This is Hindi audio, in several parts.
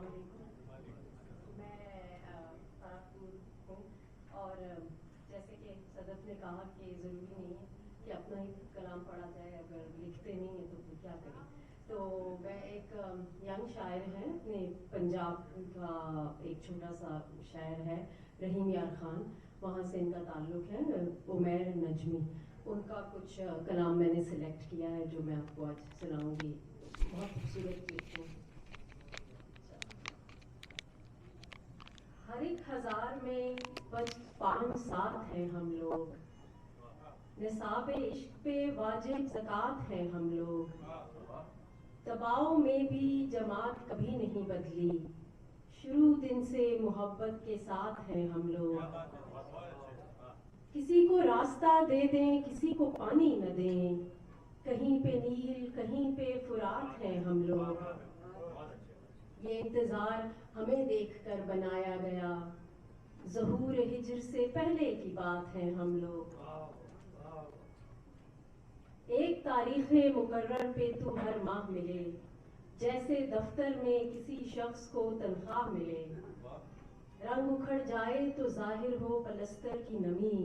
वालेकुम। मैं फराहपुर हूँ और जैसे कि सदफ ने कहा कि ज़रूरी नहीं है कि अपना ही कलाम पढ़ा जाए, अगर लिखते नहीं हैं तो फिर क्या करें। तो मैं एक यंग शायर हैं, अपने पंजाब का एक छोटा सा शायर है रहीम यार खान, वहाँ से इनका ताल्लुक़ है, उमैर नजमी। उनका कुछ कलाम मैंने सिलेक्ट किया है जो मैं आपको आज सुनाऊंगी। बहुत खूबसूरत गीत है। हर एक हजार में बस 5-7 हैं हम लोग, निसाब इश्क पे वाजिब ज़कात हैं हम लोग, दबाव में भी जमात कभी नहीं बदली, शुरू दिन से मोहब्बत के साथ हैं हम लोग। किसी को रास्ता दे दें, किसी को पानी न दें, कहीं पे नील कहीं पे फुरात हैं हम लोग। ये इंतजार हमें देखकर बनाया गया, ज़हूर हिज्र से पहले की बात है हम लोग। एक तारीख मुकर्रर पे तू हर माह मिले, जैसे दफ्तर में किसी शख्स को तनख्वाह मिले। रंग उखड़ जाए तो जाहिर हो पलस्तर की नमी,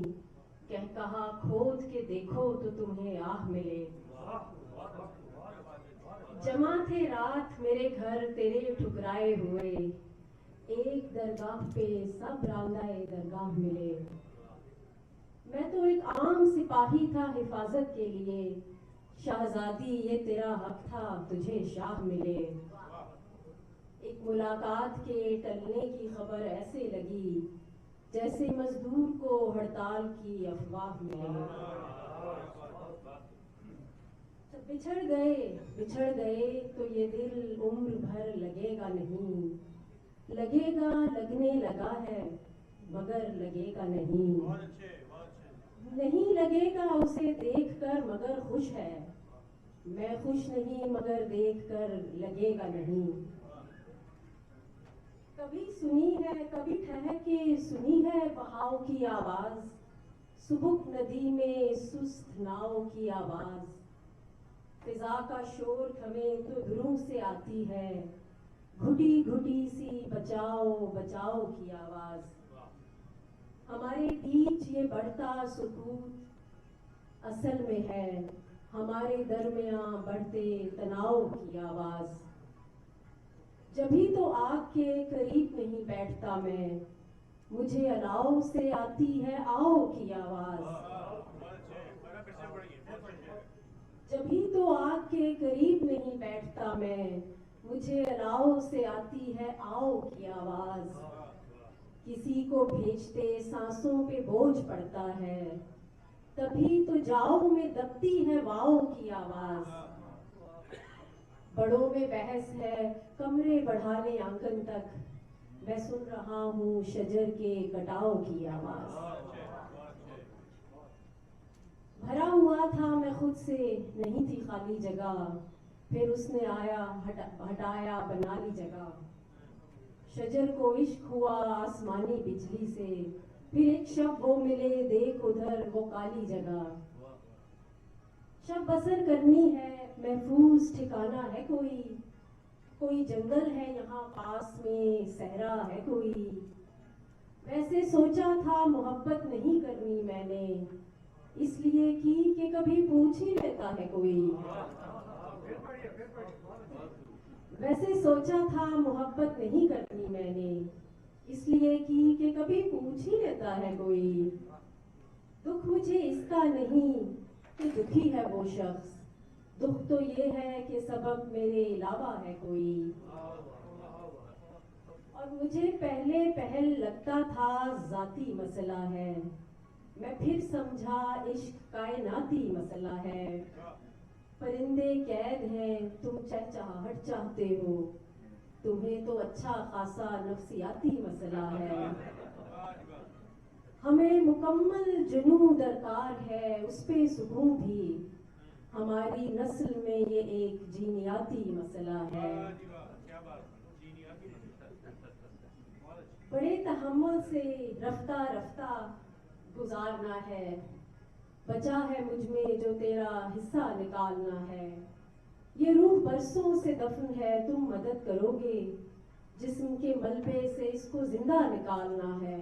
कह कहा खोद के देखो तो तुम्हें आह मिले। जमा थे रात मेरे घर तेरे ठुकराए हुए, एक दरगाह पे सब रांदाए दरगाह मिले। मैं तो एक आम सिपाही था हिफाजत के लिए, शहजादी ये तेरा हक था तुझे शाह मिले। एक मुलाकात के टलने की खबर ऐसे लगी, जैसे मजदूर को हड़ताल की अफवाह मिले। बिछड़ गए तो ये दिल उम्र भर लगेगा नहीं, लगेगा लगने लगा है मगर लगेगा नहीं। नहीं लगेगा उसे देखकर मगर खुश है, मैं खुश नहीं मगर देखकर लगेगा नहीं। कभी सुनी है कभी ठहर के सुनी है बहाव की आवाज, सुबुक नदी में सुस्त नाव की आवाज। फिजा का शोर थमे तो दूरों से आती है, घुटी घुटी सी बचाओ बचाओ की आवाज। हमारे बीच ये बढ़ता सुकूत असल में है हमारे दरमियां बढ़ते तनाव की आवाज। जभी तो आग के करीब नहीं बैठता मैं, मुझे अलाव से आती है आओ की आवाज। जभी तो आग के करीब नहीं बैठता मैं, मुझे अलाव से आती है आओ की आवाज। किसी को भेजते सांसों पे बोझ पड़ता है, तभी तो जाओ में दबती है वाओ की आवाज। बड़ों में बहस है कमरे बढ़ाने आंगन तक, मैं सुन रहा हूँ शजर के कटाव की आवाज। भरा हुआ था मैं खुद से नहीं थी खाली जगह, फिर उसने आया हटाया बना ली जगह। शजर को इश्क हुआ आसमानी बिजली से, फिर एक शब वो मिले देख उधर वो काली जगह। शब बसर करनी है महफूज ठिकाना है कोई, कोई जंगल है यहाँ पास में सहरा है कोई। वैसे सोचा था मोहब्बत नहीं करनी मैंने, इसलिए की कि कभी पूछ ही लेता है कोई। वैसे सोचा था मोहब्बत नहीं करनी मैंने, इसलिए की कि कभी पूछ ही लेता है कोई। दुख मुझे इसका नहीं कि दुखी है वो शख्स, दुख तो ये है कि सबब मेरे अलावा है कोई। और मुझे पहले पहल लगता था जाती मसला है, मैं फिर समझा इश्क कायनाती मसला है। परिंदे कैद हैं तुम चहचहाहट चाहते हो, तुम्हें तो अच्छा खासा नफसियाती मसला है। हमें मुकम्मल जुनून दरकार है उस पे सुकून भी, हमारी नस्ल में ये एक जीनियाती मसला है। बड़े तहम्मुल से रफ्ता रफ्ता गुजारना है, बचा है मुझ में जो तेरा हिस्सा निकालना है। ये रूह बरसों से दफन है तुम मदद करोगे, जिस्म के मलबे से इसको जिंदा निकालना है।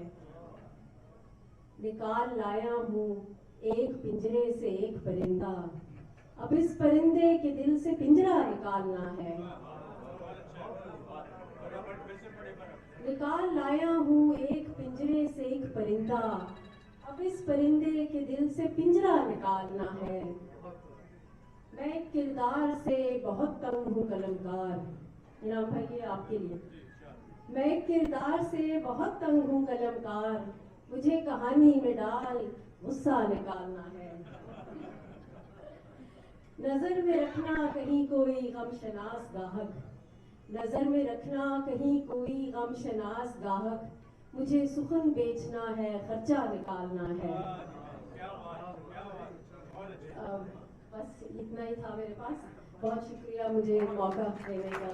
निकाल लाया हूँ एक पिंजरे से एक परिंदा, अब इस परिंदे के दिल से पिंजरा निकालना है। निकाल लाया हूँ एक पिंजरे से एक परिंदा, अब इस परिंदे के दिल से पिंजरा निकालना है। मैं एक किरदार से बहुत तंग हूँ कलमकार, इनाम भाई ये आपके लिए। मैं एक किरदार से बहुत तंग हूँ कलमकार, मुझे कहानी में डाल गुस्सा निकालना है। नजर में रखना कहीं कोई गमशनास गाहक, नजर में रखना कहीं कोई गमशनास गाहक, मुझे सुखन बेचना है खर्चा निकालना है। बस इतना ही था मेरे पास। बहुत शुक्रिया मुझे मौका देने का।